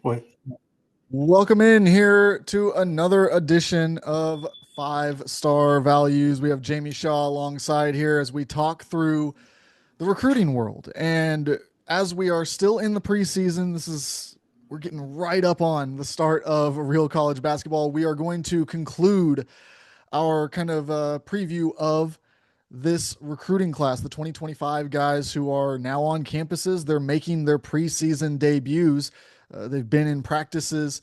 Wait. Welcome in here to another edition of Five Star Values. We have Jamie Shaw alongside here as we talk through the recruiting world. And as we are still in the preseason, we're getting right up on the start of real college basketball. We are going to conclude our kind of preview of this recruiting class, the 2025 guys who are now on campuses. They're making their preseason debuts. They've been in practices.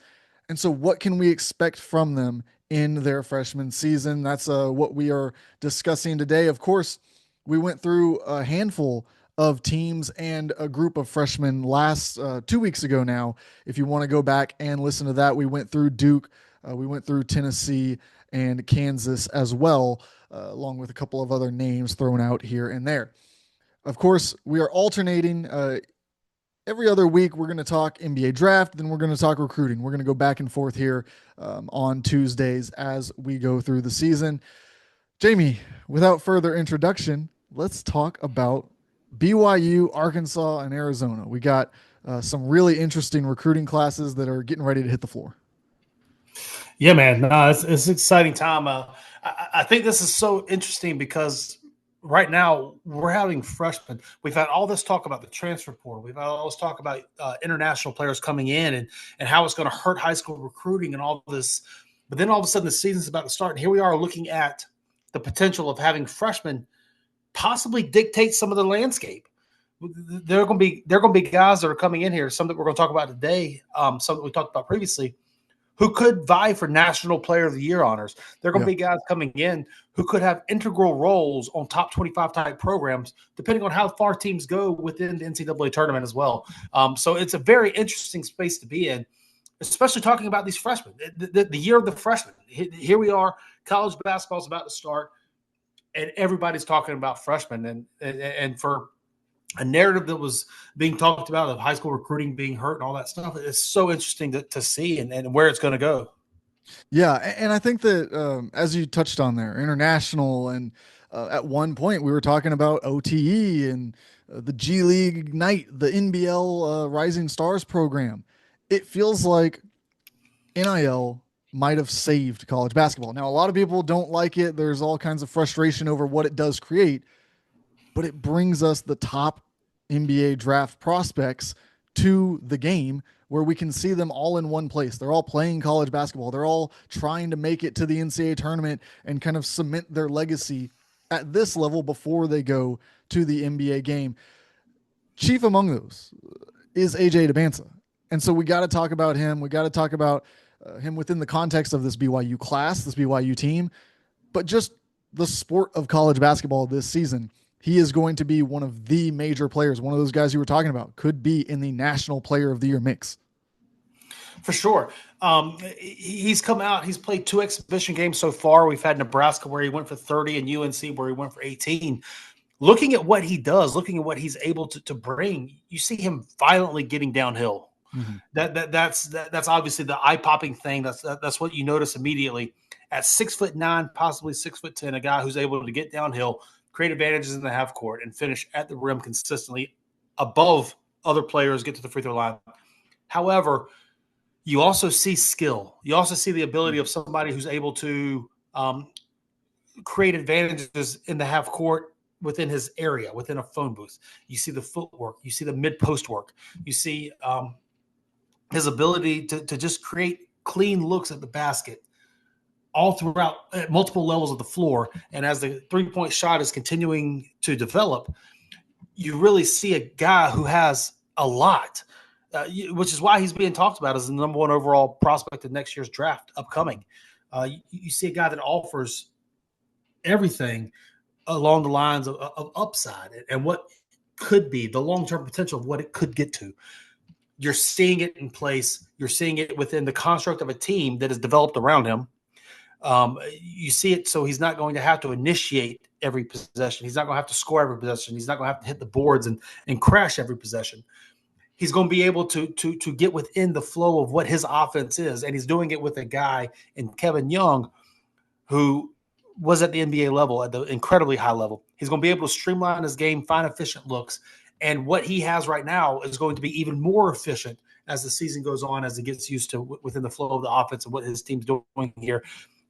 And so, what can we expect from them in their freshman season? That's what we are discussing today. Of course, we went through a handful of teams and a group of freshmen last 2 weeks ago now. If you want to go back and listen to that, we went through Duke, we went through Tennessee and Kansas as well, along with a couple of other names thrown out here and there. Of course, we are alternating. Every other week, we're going to talk NBA draft, then we're going to talk recruiting. We're going to go back and forth here on Tuesdays as we go through the season. Jamie, without further introduction, let's talk about BYU, Arkansas, and Arizona. We got some really interesting recruiting classes that are getting ready to hit the floor. Yeah, man. No, it's an exciting time. I think this is so interesting because right now we're having freshmen. We've had all this talk about the transfer portal. We've had all this talk about international players coming in and how it's going to hurt high school recruiting and all this. But then all of a sudden the season's about to start. And here we are looking at the potential of having freshmen possibly dictate some of the landscape. There are going to be guys that are coming in here, some that we're going to talk about today, some that we talked about previously, who could vie for National Player of the Year honors. There are going to be guys coming in who could have integral roles on top 25 type programs, depending on how far teams go within the NCAA tournament as well. So it's a very interesting space to be in, especially talking about these freshmen, the year of the freshmen. Here we are, college basketball is about to start, and everybody's talking about freshmen. And for a narrative that was being talked about of high school recruiting being hurt and all that stuff. It's so interesting to see and where it's going to go. Yeah. And I think that as you touched on there, international, and at one point we were talking about OTE and the G League Ignite, the NBL Rising Stars program. It feels like NIL might have saved college basketball. Now, a lot of people don't like it. There's all kinds of frustration over what it does create, but it brings us the top NBA draft prospects to the game where we can see them all in one place. They're all playing college basketball. They're all trying to make it to the NCAA tournament and kind of cement their legacy at this level before they go to the NBA game. Chief among those is AJ Debinsa. And so we got to talk about him. We got to talk about him within the context of this BYU class, this BYU team, but just the sport of college basketball this season. He is going to be one of the major players. One of those guys you were talking about could be in the National Player of the Year mix. For sure. He's come out. He's played 2 exhibition games so far. We've had Nebraska where he went for 30 and UNC where he went for 18. Looking at what he does, looking at what he's able to bring, you see him violently getting downhill. Mm-hmm. That's obviously the eye-popping thing. That's what you notice immediately. At 6'9", possibly 6'10", a guy who's able to get downhill, create advantages in the half court, and finish at the rim consistently above other players, get to the free throw line. However, you also see skill. You also see the ability of somebody who's able to create advantages in the half court within his area, within a phone booth. You see the footwork. You see the mid-post work. You see his ability to just create clean looks at the basket all throughout at multiple levels of the floor. And as the three-point shot is continuing to develop, you really see a guy who has a lot, which is why he's being talked about as the number 1 overall prospect in next year's draft upcoming. You see a guy that offers everything along the lines of upside and what could be the long-term potential of what it could get to. You're seeing it in place. You're seeing it within the construct of a team that is developed around him. You see it, so he's not going to have to initiate every possession. He's not going to have to score every possession. He's not going to have to hit the boards and crash every possession. He's going to be able to get within the flow of what his offense is, and he's doing it with a guy in Kevin Young who was at the NBA level, at the incredibly high level. He's going to be able to streamline his game, find efficient looks, and what he has right now is going to be even more efficient as the season goes on, as he gets used to within the flow of the offense and what his team's doing here.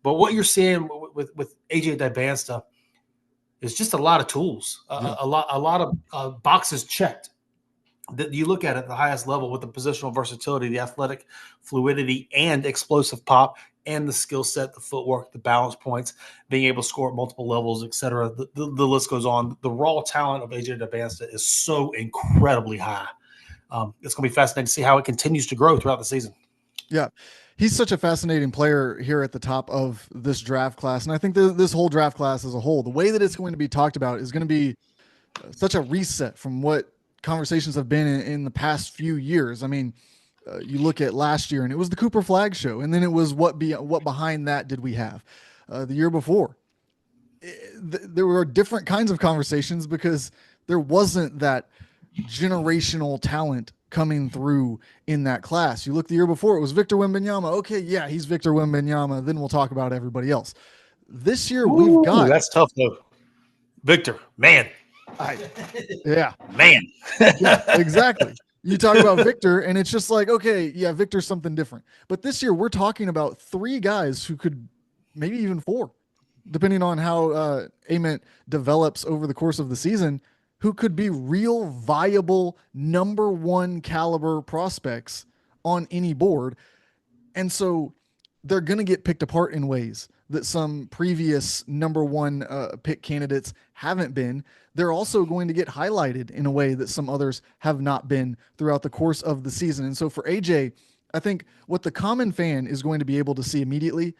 But what you're seeing with AJ Dybasta is just a lot of tools, Yeah. a lot of boxes checked that you look at the highest level with the positional versatility, the athletic fluidity, and explosive pop, and the skill set, the footwork, the balance points, being able to score at multiple levels, et cetera. The list goes on. The raw talent of AJ Dybasta is so incredibly high. It's going to be fascinating to see how it continues to grow throughout the season. Yeah. He's such a fascinating player here at the top of this draft class. And I think this whole draft class as a whole, the way that it's going to be talked about is going to be such a reset from what conversations have been in the past few years. I mean, you look at last year and it was the Cooper Flag show. And then it was what behind that did we have the year before? There were different kinds of conversations because there wasn't that generational talent coming through in that class. You look the year before, it was Victor Wembanyama. Okay, yeah, he's Victor Wembanyama. Then we'll talk about everybody else. This year, we've got. That's tough, though. Victor, man. Yeah. Man. Yeah, exactly. You talk about Victor, and it's just like, okay, yeah, Victor's something different. But this year, we're talking about three guys who could, maybe even four, depending on how Ament develops over the course of the season, who could be real viable number one caliber prospects on any board. And so they're going to get picked apart in ways that some previous number one pick candidates haven't been. They're also going to get highlighted in a way that some others have not been throughout the course of the season. And so for AJ, I think what the common fan is going to be able to see immediately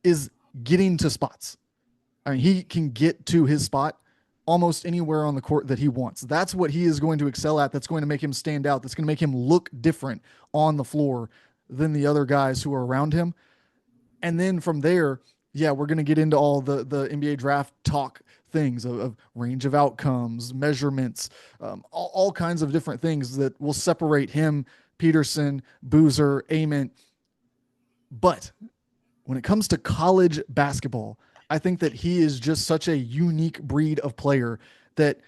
is getting to spots. I mean, he can get to his spot almost anywhere on the court that he wants. That's what he is going to excel at. That's going to make him stand out. That's going to make him look different on the floor than the other guys who are around him. And then from there, yeah, we're going to get into all the NBA draft talk things of range of outcomes, measurements, all kinds of different things that will separate him, Peterson, Boozer, Ament. But when it comes to college basketball, I think that he is just such a unique breed of player that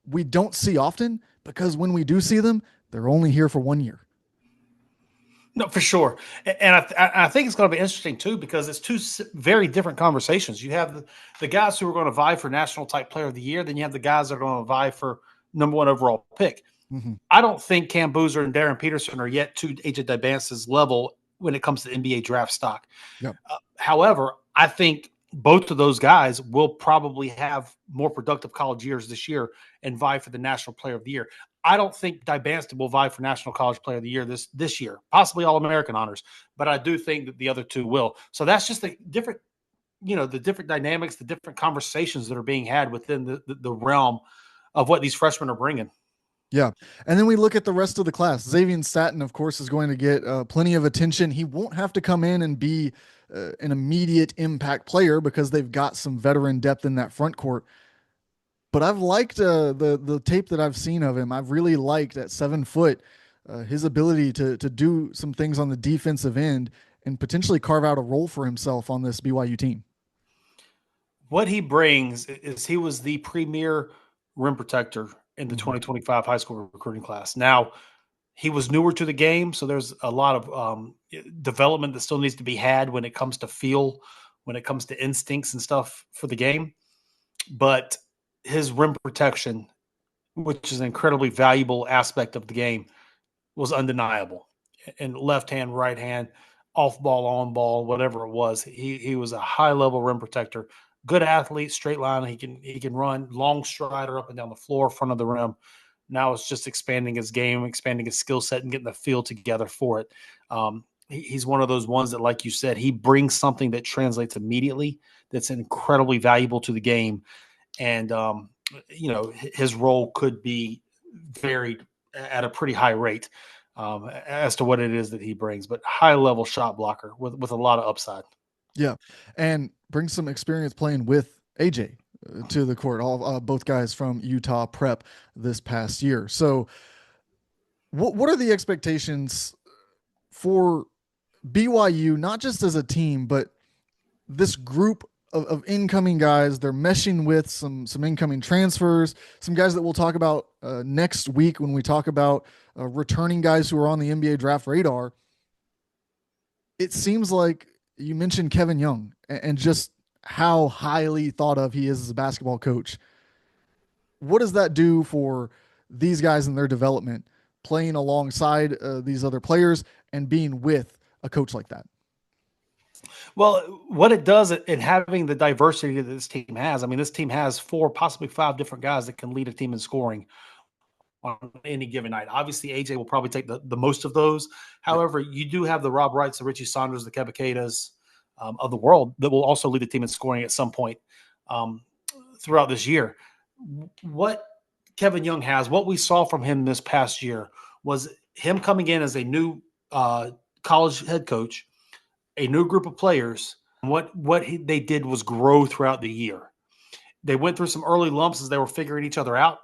we don't see often, because when we do see them, they're only here for 1 year. No, for sure. And I think it's going to be interesting, too, because it's two very different conversations. You have the guys who are going to vie for national type player of the year. Then you have the guys that are going to vie for number one overall pick. Mm-hmm. I don't think Cam Boozer and Darren Peterson are yet to AJ Dybasta's level when it comes to NBA draft stock. Yep. However, I think both of those guys will probably have more productive college years this year and vie for the National Player of the Year. I don't think Dybasta will vie for National College Player of the Year this year, possibly All-American honors, but I do think that the other two will. So that's just the different, the different dynamics, the different conversations that are being had within the realm of what these freshmen are bringing. Yeah. And then we look at the rest of the class. Xavier Staten, of course, is going to get plenty of attention. He won't have to come in and be an immediate impact player because they've got some veteran depth in that front court. But I've liked the tape that I've seen of him. I've really liked at 7 foot his ability to do some things on the defensive end and potentially carve out a role for himself on this BYU team. What he brings is he was the premier rim protector in the 2025 high school recruiting class. Now, he was newer to the game, so there's a lot of development that still needs to be had when it comes to feel, when it comes to instincts and stuff for the game. But his rim protection, which is an incredibly valuable aspect of the game, was undeniable. And left hand, right hand, off ball, on ball, whatever it was, he was a high level rim protector. Good athlete, straight line. He can run, long strider up and down the floor, front of the rim. Now it's just expanding his game, expanding his skill set, and getting the feel together for it. He's one of those ones that, like you said, he brings something that translates immediately. That's incredibly valuable to the game, and his role could be varied at a pretty high rate as to what it is that he brings. But high level shot blocker with a lot of upside. Yeah, and brings some experience playing with AJ to the court. All both guys from Utah Prep this past year. So, what are the expectations for BYU, not just as a team, but this group of incoming guys. They're meshing with some incoming transfers, some guys that we'll talk about next week when we talk about returning guys who are on the NBA draft radar. It seems like you mentioned Kevin Young and just how highly thought of he is as a basketball coach. What does that do for these guys in their development, playing alongside these other players and being with a coach like that? Well, what it does in having the diversity that this team has, I mean, this team has four, possibly five different guys that can lead a team in scoring on any given night. Obviously, AJ will probably take the most of those. Yeah. However, you do have the Rob Wrights, the Richie Saunders, the Kebaketas of the world that will also lead the team in scoring at some point um, throughout this year. What Kevin Young has, what we saw from him this past year was him coming in as a new college head coach, a new group of players. They did was grow throughout the year. They went through some early lumps as they were figuring each other out,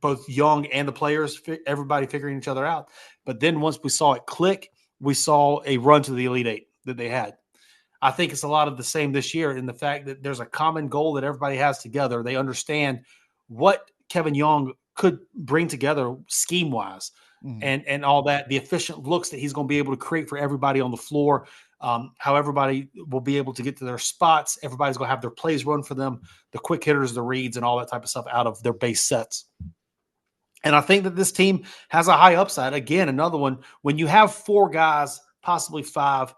both Young and the players, everybody figuring each other out. But then once we saw it click, we saw a run to the Elite Eight that they had. I think it's a lot of the same this year in the fact that there's a common goal that everybody has together. They understand what Kevin Young could bring together scheme wise and all that, the efficient looks that he's going to be able to create for everybody on the floor, how everybody will be able to get to their spots. Everybody's going to have their plays run for them, the quick hitters, the reads, and all that type of stuff out of their base sets. And I think that this team has a high upside. Again, another one, when you have four guys, possibly five,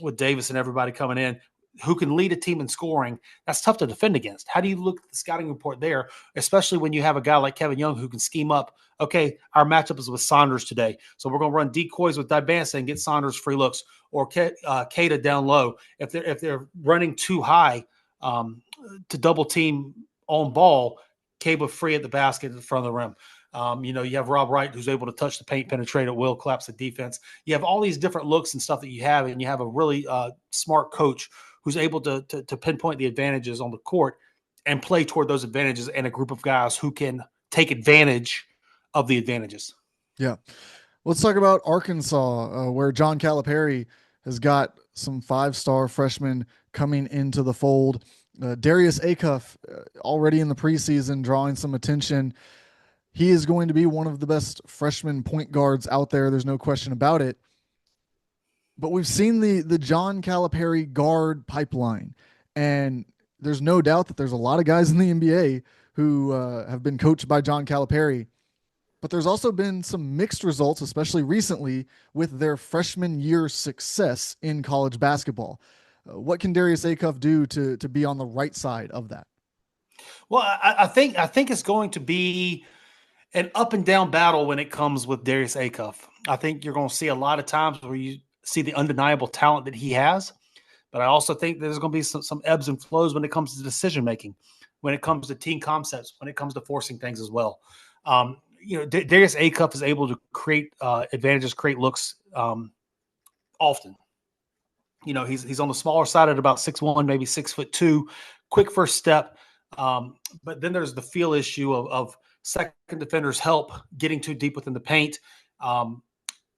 with Davis and everybody coming in, who can lead a team in scoring, that's tough to defend against. How do you look at the scouting report there, especially when you have a guy like Kevin Young who can scheme up, okay, our matchup is with Saunders today, so we're going to run decoys with Dibansa and get Saunders free looks, or Kata down low. If they're running too high to double team on ball, Cable free at the basket in front of the rim. You have Rob Wright who's able to touch the paint, penetrate at will, collapse the defense. You have all these different looks and stuff that you have, and you have a really smart coach who's able to pinpoint the advantages on the court and play toward those advantages, and a group of guys who can take advantage of the advantages. Yeah. Let's talk about Arkansas, where John Calipari has got some five-star freshmen coming into the fold. Darius Acuff already in the preseason drawing some attention. He is going to be one of the best freshman point guards out there. There's no question about it. But we've seen the John Calipari guard pipeline, and there's no doubt that there's a lot of guys in the NBA who have been coached by John Calipari. But there's also been some mixed results, especially recently, with their freshman year success in college basketball. What can Darius Acuff do to be on the right side of that? Well, I think it's going to be an up and down battle when it comes with Darius Acuff. I think you're going to see a lot of times where you see the undeniable talent that he has, but I also think there's going to be some ebbs and flows when it comes to decision making, when it comes to team concepts, when it comes to forcing things as well. Darius Acuff is able to create advantages, create looks often. He's on the smaller side at about 6'1", maybe 6'2", quick first step. But then there's the feel issue of second defenders help getting too deep within the paint,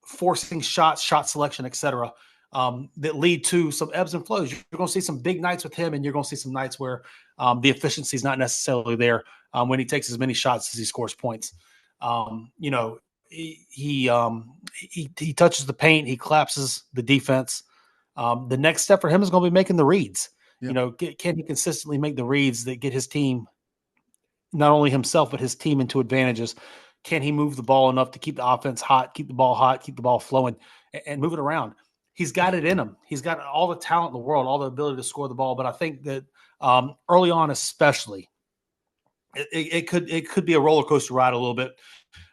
forcing shots, shot selection, etc. That lead to some ebbs and flows. You're going to see some big nights with him, and you're going to see some nights where the efficiency is not necessarily there when he takes as many shots as he scores points. He touches the paint, he collapses the defense. The next step for him is going to be making the reads. Yep. Can he consistently make the reads that get his team, not only himself, but his team into advantages? Can he move the ball enough to keep the offense hot, keep the ball flowing, and move it around? He's got it in him. He's got all the talent in the world, all the ability to score the ball. But I think that early on, especially, it could be a roller coaster ride a little bit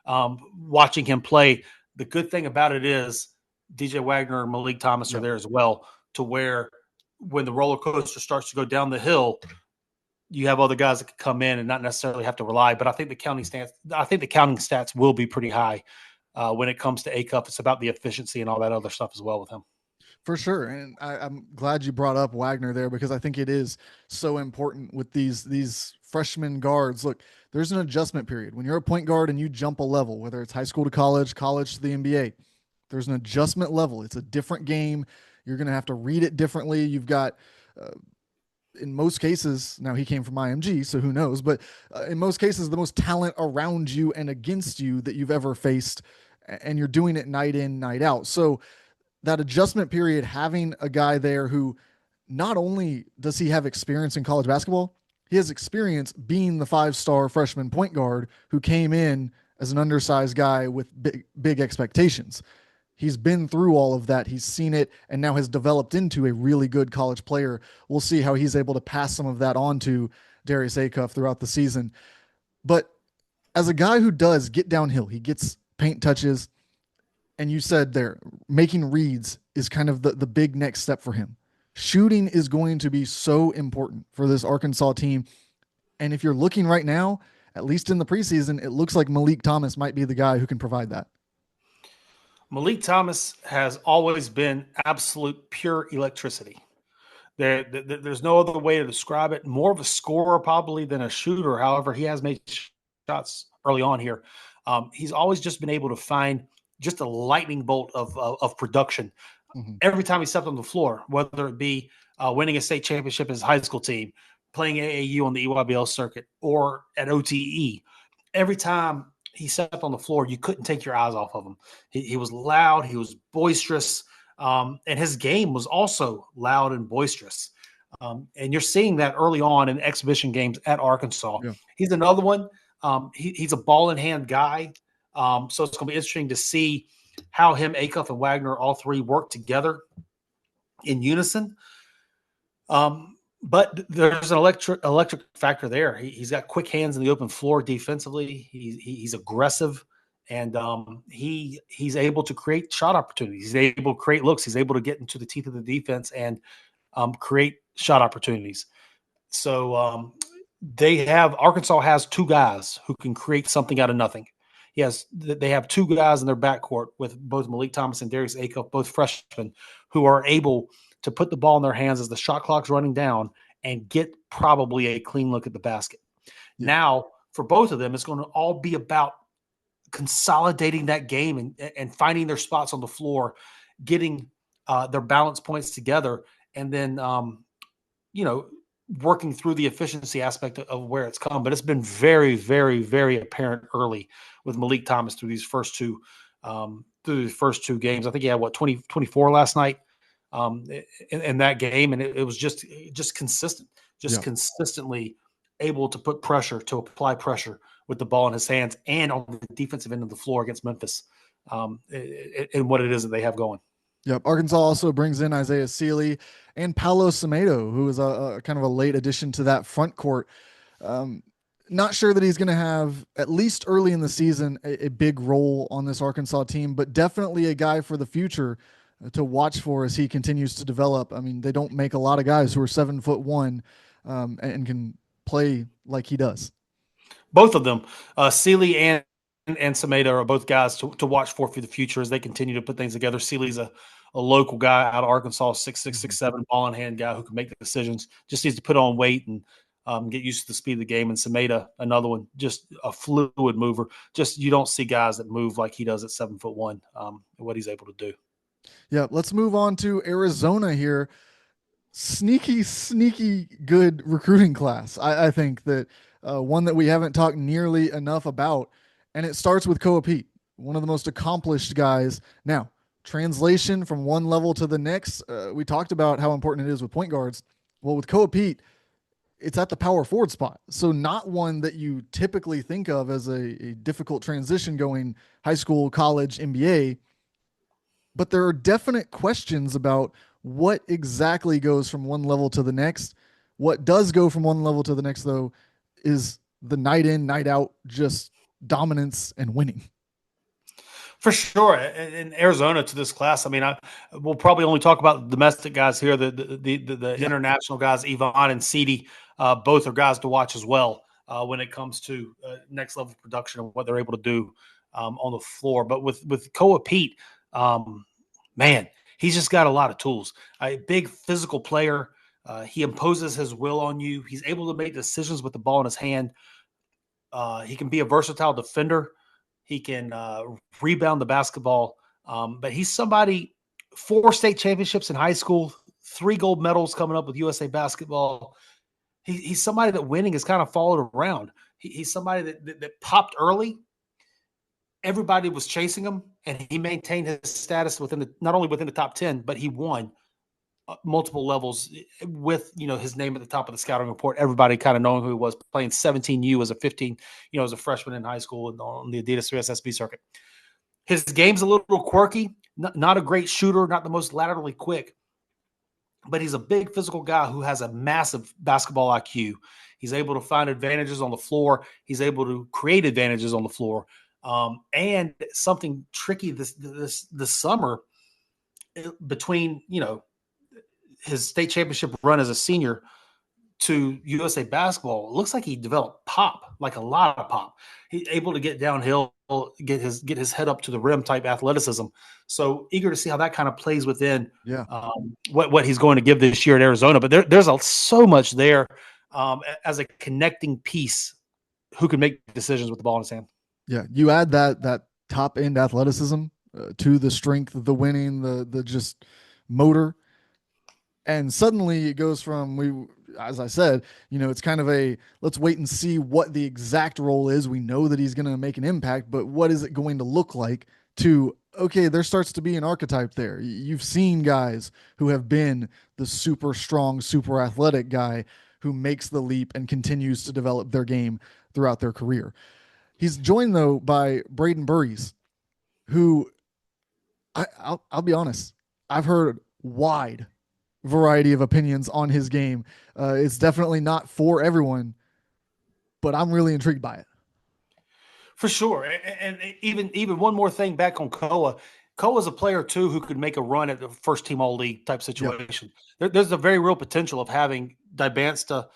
watching him play. The good thing about it is DJ Wagner and Malik Thomas are there as well, to where when the roller coaster starts to go down the hill, you have other guys that can come in and not necessarily have to rely. But I think the counting stats will be pretty high when it comes to Acuff. It's about the efficiency and all that other stuff as well with him. For sure. And I'm glad you brought up Wagner there, because I think it is so important with these freshman guards. Look, there's an adjustment period. When you're a point guard and you jump a level, whether it's high school to college, college to the NBA, there's an adjustment level. It's a different game. You're going to have to read it differently. You've got in most cases, now he came from IMG, so who knows, but in most cases, the most talent around you and against you that you've ever faced. And you're doing it night in, night out. So that adjustment period, having a guy there who not only does he have experience in college basketball, he has experience being the 5-star freshman point guard who came in as an undersized guy with big expectations. He's been through all of that. He's seen it and now has developed into a really good college player. We'll see how he's able to pass some of that on to Darius Acuff throughout the season. But as a guy who does get downhill, he gets paint touches, and you said there, making reads is kind of the big next step for him. Shooting is going to be so important for this Arkansas team. And if you're looking right now, at least in the preseason, it looks like Malik Thomas might be the guy who can provide that. Malik Thomas has always been absolute pure electricity. There's no other way to describe it. More of a scorer probably than a shooter. However, he has made shots early on here. He's always just been able to find just a lightning bolt of production. Mm-hmm. Every time he stepped on the floor, whether it be winning a state championship as his high school team, playing AAU on the EYBL circuit, or at OTE, every time he stepped on the floor, you couldn't take your eyes off of him. He was loud. He was boisterous. And his game was also loud and boisterous. And you're seeing that early on in exhibition games at Arkansas. Yeah. He's another one. He's a ball in hand guy. So it's going to be interesting to see how him, Acuff, and Wagner, all three work together in unison. But there's an electric factor there. He's got quick hands in the open floor defensively. He's aggressive, and he's able to create shot opportunities. He's able to create looks. He's able to get into the teeth of the defense and create shot opportunities. So Arkansas has two guys who can create something out of nothing. They have two guys in their backcourt with both Malik Thomas and Darius Acuff, both freshmen, who are able to put the ball in their hands as the shot clock's running down and get probably a clean look at the basket. Yeah. Now, for both of them, it's going to all be about consolidating that game and finding their spots on the floor, getting their balance points together, and then, working through the efficiency aspect of where it's come. But it's been very, very, very apparent early with Malik Thomas through these first two games. I think he had 24 last night in that game, and it was just consistent, consistently able to apply pressure with the ball in his hands and on the defensive end of the floor against Memphis, and what it is that they have going. Yep. Arkansas also brings in Isaiah Sealy and Paolo Semedo, who is a kind of a late addition to that front court. Not sure that he's going to have, at least early in the season, a big role on this Arkansas team, but definitely a guy for the future to watch for as he continues to develop. I mean, they don't make a lot of guys who are 7'1" and can play like he does. Both of them, Sealy and Semedo, are both guys to watch for the future as they continue to put things together. Sealy's a local guy out of Arkansas, 6'6", 6'7", ball in hand guy who can make the decisions. Just needs to put on weight and get used to the speed of the game. And Semedo, another one, just a fluid mover. Just you don't see guys that move like he does at 7'1", what he's able to do. Yeah, let's move on to Arizona here. Sneaky good recruiting class. I think that one that we haven't talked nearly enough about, and it starts with Koa Pete, one of the most accomplished guys. Now, translation from one level to the next, we talked about how important it is with point guards. Well, with Koa Pete, it's at the power forward spot. So not one that you typically think of as a difficult transition going high school, college, NBA. But there are definite questions about what exactly goes from one level to the next. What does go from one level to the next, though, is the night in, night out, just dominance and winning. For sure. In Arizona to this class, I mean, we'll probably only talk about the domestic guys here. The international guys, Yvonne and Ceedy, both are guys to watch as well when it comes to next level production and what they're able to do on the floor. But with Koa Pete, man, he's just got a lot of tools. A big physical player. He imposes his will on you. He's able to make decisions with the ball in his hand. He can be a versatile defender. He can rebound the basketball. But he's somebody, 4 state championships in high school, 3 gold medals coming up with USA basketball. He's somebody that winning has kind of followed around. He's somebody that popped early. Everybody was chasing him, and he maintained his status within the not only within the top 10, but he won multiple levels with his name at the top of the scouting report. Everybody kind of knowing who he was, playing 17U as a 15, as a freshman in high school and on the Adidas 3SSB circuit. His game's a little quirky, not a great shooter, not the most laterally quick, but he's a big physical guy who has a massive basketball IQ. He's able to find advantages on the floor. He's able to create advantages on the floor. And something tricky this summer between his state championship run as a senior to USA basketball, it looks like he developed pop, like a lot of pop. He's able to get downhill, get his head up to the rim type athleticism. So eager to see how that kind of plays within what he's going to give this year at Arizona. But there's so much there as a connecting piece who can make decisions with the ball in his hand. Yeah, you add that top end athleticism to the strength, the winning, the just motor, and suddenly it goes from as I said, it's kind of a let's wait and see what the exact role is. We know that he's going to make an impact, but what is it going to look like? To okay, there starts to be an archetype there. You've seen guys who have been the super strong, super athletic guy who makes the leap and continues to develop their game throughout their career. He's joined though by Braden Burries, who I'll be honest, I've heard wide variety of opinions on his game. It's definitely not for everyone, but I'm really intrigued by it. For sure. And even one more thing back on Koa. Koa's a player, too, who could make a run at the first team all league type situation. Yep. There's a very real potential of having Dybansta,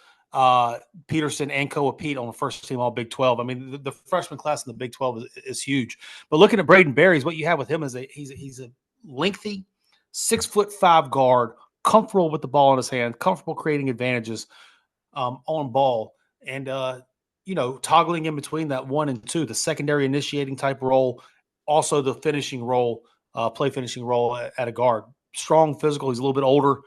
Peterson, and Koa Pete on the first team all Big 12. I mean, the freshman class in the Big 12 is huge. But looking at Braden Burries, what you have with him is he's a lengthy 6'5" guard, comfortable with the ball in his hand, comfortable creating advantages on ball. And, toggling in between that 1 and 2, the secondary initiating type role, also the finishing role, play finishing role at a guard. Strong physical. He's a little bit older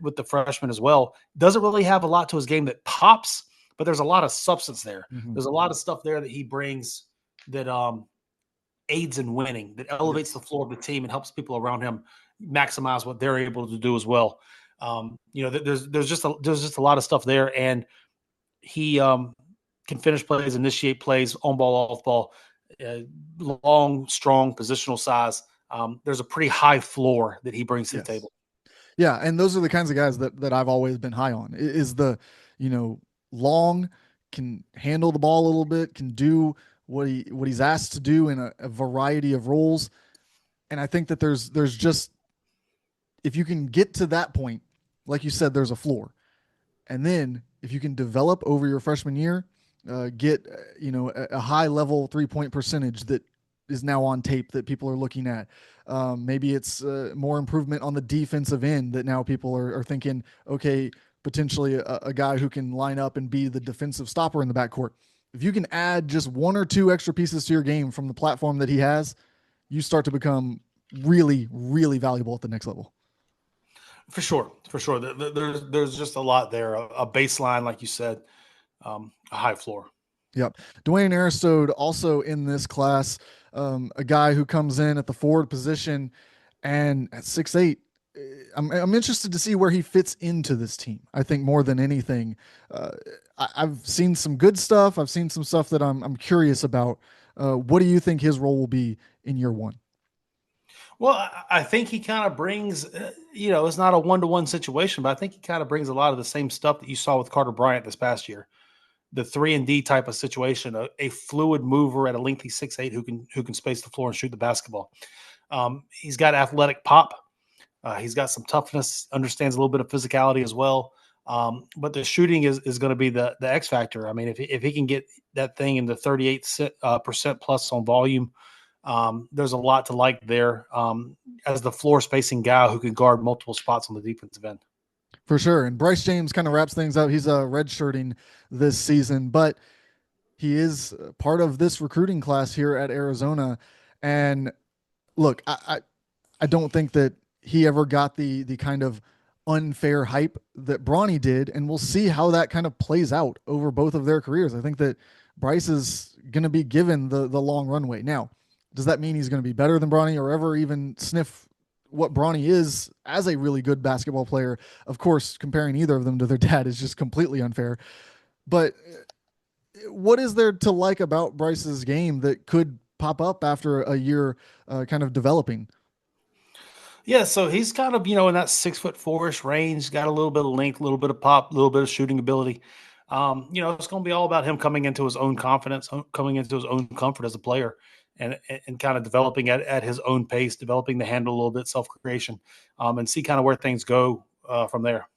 with the freshman as well. Doesn't really have a lot to his game that pops, but there's a lot of substance there. Mm-hmm. There's a lot of stuff there that he brings that aids in winning, that elevates the floor of the team and helps people around him maximize what they're able to do as well. There's just a lot of stuff there, and he can finish plays, initiate plays, on ball, off ball, long, strong, positional size. There's a pretty high floor that he brings to the table. Yeah, and those are the kinds of guys that I've always been high on. Is the long, can handle the ball a little bit, can do what he's asked to do in a variety of roles, and I think that there's just if you can get to that point, like you said, there's a floor, and then if you can develop over your freshman year, get a high level 3-point percentage that is now on tape that people are looking at. Maybe it's more improvement on the defensive end that now people are thinking, okay, potentially a guy who can line up and be the defensive stopper in the backcourt. If you can add just 1 or 2 extra pieces to your game from the platform that he has, you start to become really, really valuable at the next level. For sure. There's just a lot there. A baseline, like you said, a high floor. Yep. Dwayne Aristode also in this class, a guy who comes in at the forward position and at 6'8". I'm interested to see where he fits into this team. I think more than anything, I've seen some good stuff. I've seen some stuff that I'm curious about. What do you think his role will be in year one? Well, I think he kind of brings, it's not a one-to-one situation, but I think he kind of brings a lot of the same stuff that you saw with Carter Bryant this past year. The 3-and-D type of situation, a fluid mover at a lengthy 6'8" who can space the floor and shoot the basketball. He's got athletic pop. He's got some toughness, understands a little bit of physicality as well. But the shooting is going to be the X factor. I mean, if he can get that thing in the 38% plus on volume, there's a lot to like there as the floor spacing guy who can guard multiple spots on the defensive end. For sure. And Bryce James kind of wraps things up. He's redshirting this season, but he is part of this recruiting class here at Arizona. And look, I don't think that he ever got the kind of unfair hype that Bronny did, and we'll see how that kind of plays out over both of their careers. I think that Bryce is going to be given the long runway. Now, does that mean he's going to be better than Bronny or ever even sniff what Bronny is as a really good basketball player? Of course, comparing either of them to their dad is just completely unfair. But what is there to like about Bryce's game that could pop up after a year kind of developing? Yeah, so he's kind of, in that 6'4" range, got a little bit of length, a little bit of pop, a little bit of shooting ability. It's going to be all about him coming into his own confidence, coming into his own comfort as a player, and kind of developing at his own pace, developing the handle a little bit, self creation, and see kind of where things go from there.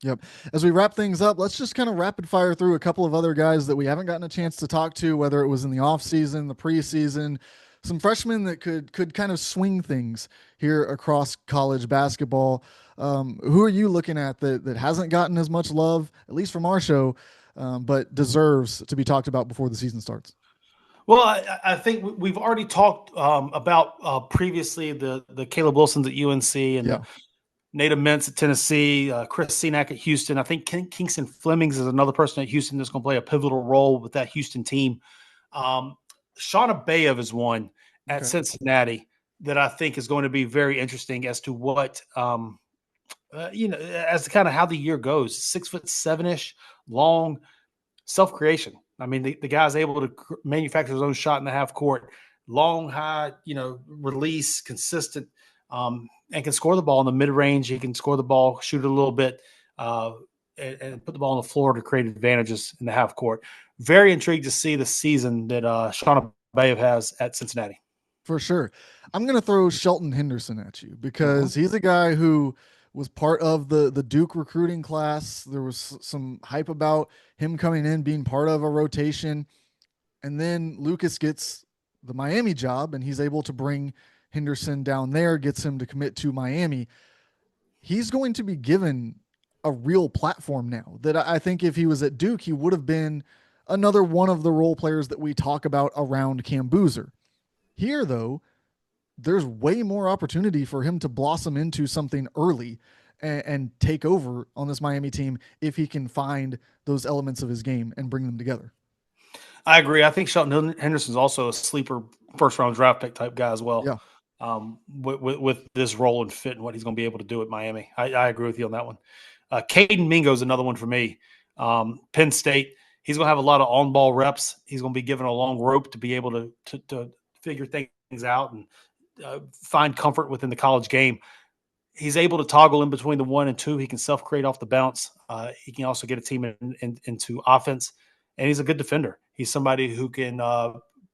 Yep. As we wrap things up, let's just kind of rapid fire through a couple of other guys that we haven't gotten a chance to talk to, whether it was in the off season, the preseason, some freshmen that could kind of swing things here across college basketball. Who are you looking at that hasn't gotten as much love, at least from our show, but deserves to be talked about before the season starts? Well, I think we've already talked about previously the Caleb Wilsons at UNC and Yeah. the Native Mintz at Tennessee, Chris Cenac at Houston. I think Kingston Flemings is another person at Houston that's going to play a pivotal role with that Houston team. Um, Sean Abayev is one at Okay. Cincinnati that I think is going to be very interesting as to what, as to kind of how the year goes. 6'7" ish, long, self creation. I mean, the guy's able to manufacture his own shot in the half court, long, high, release, consistent, and can score the ball in the mid range. He can score the ball, shoot it a little bit, and put the ball on the floor to create advantages in the half court. Very intrigued to see the season that Sean Abayev has at Cincinnati. For sure. I'm going to throw Shelton Henderson at you Mm-hmm. because he's a guy who was part of the Duke recruiting class. There was some hype about him coming in, being part of a rotation. And then Lucas gets the Miami job and he's able to bring Henderson down there, gets him to commit to Miami. He's going to be given a real platform now that I think if he was at Duke, he would have been another one of the role players that we talk about around Cam Boozer. Here, though, there's way more opportunity for him to blossom into something early and take over on this Miami team if he can find those elements of his game and bring them together. I agree. I think Shelton Henderson's also a sleeper first round draft pick type guy as well. Yeah. With this role and fit and what he's going to be able to do at Miami. I agree with you on that one. Caden Mingo is another one for me. Penn State, he's going to have a lot of on-ball reps. He's going to be given a long rope to be able to figure things out and find comfort within the college game. He's able to toggle in between the 1 and 2. He can self-create off the bounce. He can also get a team into offense, and he's a good defender. He's somebody who can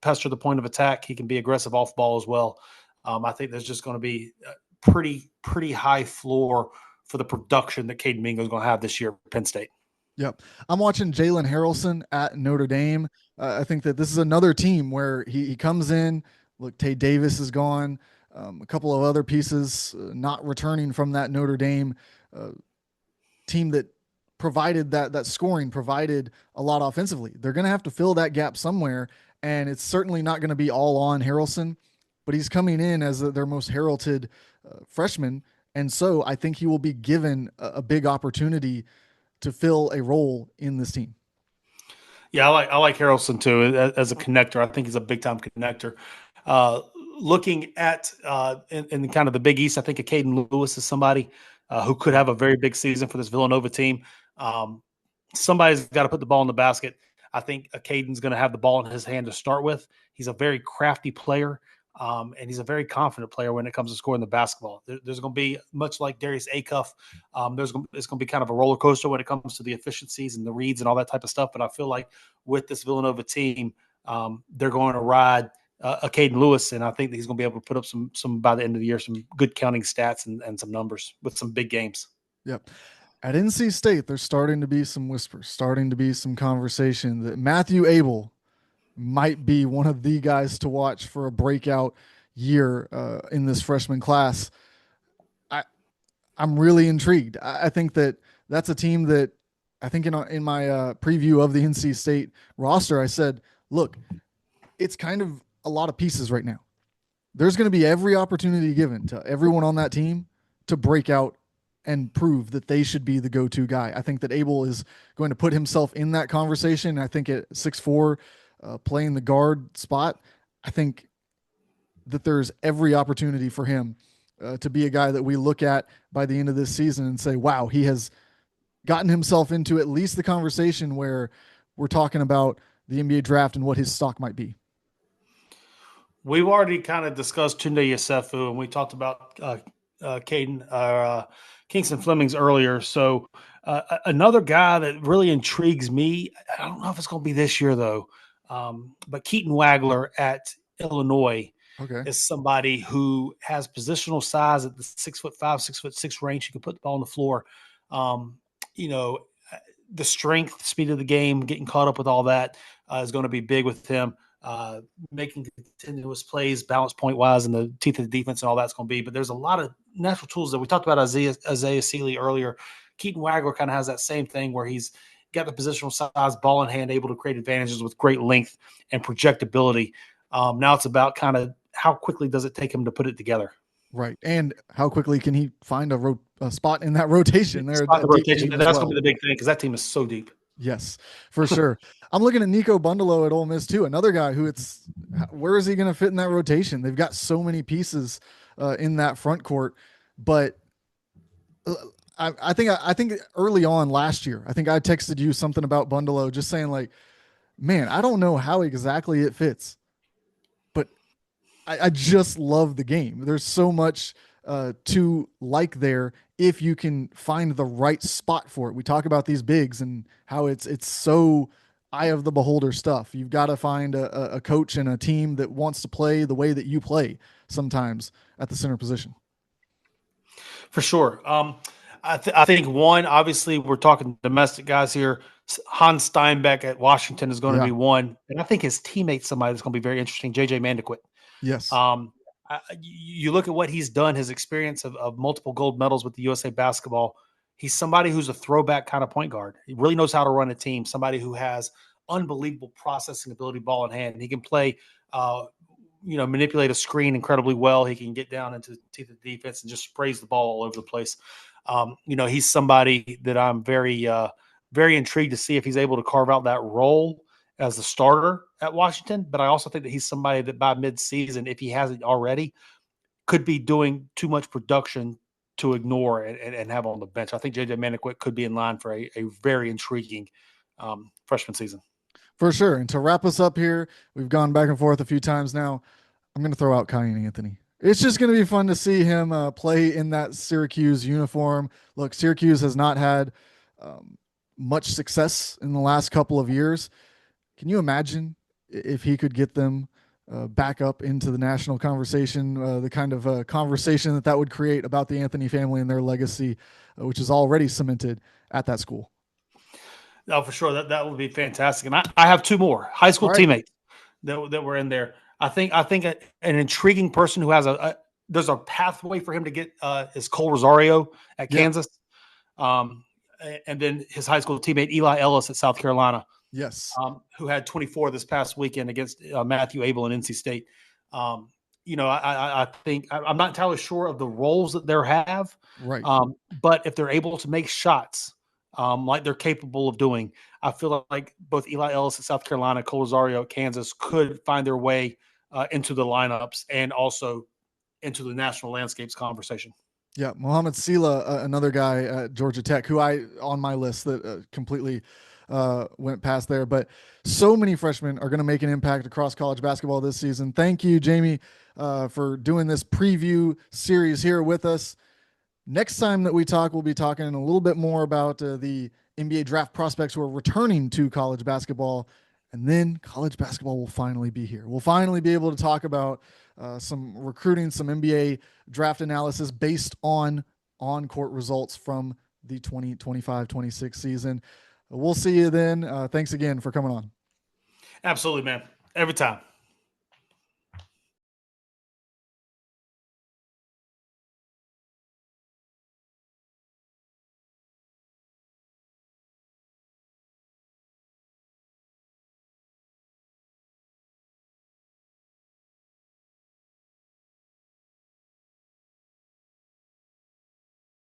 pester the point of attack. He can be aggressive off ball as well. I think there's just going to be a pretty high floor for the production that Caden Mingo is going to have this year at Penn State. Yep. I'm watching Jalen Harrelson at Notre Dame. I think that this is another team where he comes in. Look, Tay Davis is gone. A couple of other pieces not returning from that Notre Dame uh, team that provided that scoring, provided a lot offensively. They're going to have to fill that gap somewhere, and it's certainly not going to be all on Harrelson, but he's coming in as their most heralded freshman, and so I think he will be given a big opportunity to fill a role in this team. Yeah, I like Harrelson too as a connector. I think he's a big time connector. Uh, Looking at in kind of the Big East, I think Caden Lewis is somebody who could have a very big season for this Villanova team. Um, Somebody's got to put the ball in the basket. I think Caden's going to have the ball in his hand to start with. He's a very crafty player, and he's a very confident player when it comes to scoring the basketball. There's going to be, much like Darius Acuff, it's going to be kind of a roller coaster when it comes to the efficiencies and the reads and all that type of stuff. But I feel like with this Villanova team, they're going to ride a Caden Lewis, and I think that he's going to be able to put up some by the end of the year, some good counting stats and some numbers with some big games. Yep. At NC State, there's starting to be some whispers, starting to be some conversation that Matthew Abel might be one of the guys to watch for a breakout year in this freshman class. I I'm really intrigued. I think that that's a team that I think in my preview of the NC State roster, I said, look, it's kind of a lot of pieces right now. There's going to be every opportunity given to everyone on that team to break out and prove that they should be the go-to guy. I think that Abel is going to put himself in that conversation. I think at 6'4", playing the guard spot, I think that there's every opportunity for him to be a guy that we look at by the end of this season and say, wow, he has gotten himself into at least the conversation where we're talking about the NBA draft and what his stock might be. We've already kind of discussed Tunde Yosefu, and we talked about Kingston Flemings earlier. So another guy that really intrigues me, I don't know if it's going to be this year though, but Keaton Wagler at Illinois Okay. is somebody who has positional size at the 6'5", 6'6" range. He can put the ball on the floor. Um, you know, the strength, speed of the game, getting caught up with all that is going to be big with him. Making continuous plays, balance point wise, and the teeth of the defense, and all that's going to be. But there's a lot of natural tools that we talked about. Isaiah Seeley earlier. Keaton Wagler kind of has that same thing where he's got the positional size, ball in hand, able to create advantages with great length and projectability. Now it's about kind of how quickly does it take him to put it together. Right. And how quickly can he find a spot in that rotation there? Spot A the deep rotation, team and as that's well. going to be the big thing because that team is so deep. Yes, for sure. I'm looking at Nico Bundalo at Ole Miss too. Another guy who where is he going to fit in that rotation? They've got so many pieces in that front court, but I think early on last year, I think I texted you something about Bundalo, just saying like, man, I don't know how exactly it fits, but I just love the game. There's so much to like there if you can find the right spot for it. We talk about these bigs and how it's so eye of the beholder stuff. You've got to find a coach and a team that wants to play the way that you play sometimes at the center position. For sure. I think one, obviously, we're talking domestic guys here. Hans Steinbeck at Washington is going to Yeah. be one. And I think his teammate's somebody that's going to be very interesting, JJ Mandequit. Yes. You look at what he's done, his experience of multiple gold medals with the USA basketball. He's somebody who's a throwback kind of point guard. He really knows how to run a team, somebody who has unbelievable processing ability, ball in hand. He can play, manipulate a screen incredibly well. He can get down into the teeth of the defense and just sprays the ball all over the place. He's somebody that I'm very intrigued to see if he's able to carve out that role as the starter at Washington. But I also think that he's somebody that by mid-season, if he hasn't already, could be doing too much production to ignore and have on the bench. I think JJ Mandequit could be in line for a very intriguing freshman season. For sure. And to wrap us up here, we've gone back and forth a few times now. I'm going to throw out Kyan Anthony. It's just going to be fun to see him play in that Syracuse uniform. Look, Syracuse has not had much success in the last couple of years. Can you imagine if he could get them back up into the national conversation, the kind of conversation that would create about the Anthony family and their legacy, which is already cemented at that school? No, for sure. That would be fantastic. And I have two more high school teammates that were in there. I think an intriguing person who has there's a pathway for him to get is Cole Rosario at Kansas. And then his high school teammate Eli Ellis at South Carolina. Yes. Who had 24 this past weekend against Matthew Abel and NC State. I think I'm not entirely sure of the roles that they have. Right. But if they're able to make shots like they're capable of doing, I feel like both Eli Ellis at South Carolina, Cole Rosario at Kansas could find their way into the lineups and also into the national landscapes conversation. Yeah, Mohamed Sila, another guy at Georgia Tech, who on my list that completely went past there. But so many freshmen are going to make an impact across college basketball this season. Thank you, Jamie, for doing this preview series here with us. Next time that we talk, we'll be talking a little bit more about the NBA draft prospects who are returning to college basketball. And then college basketball will finally be here. We'll finally be able to talk about some recruiting, some NBA draft analysis based on on-court results from the 2025-26 season. We'll see you then. Thanks again for coming on. Absolutely, man. Every time.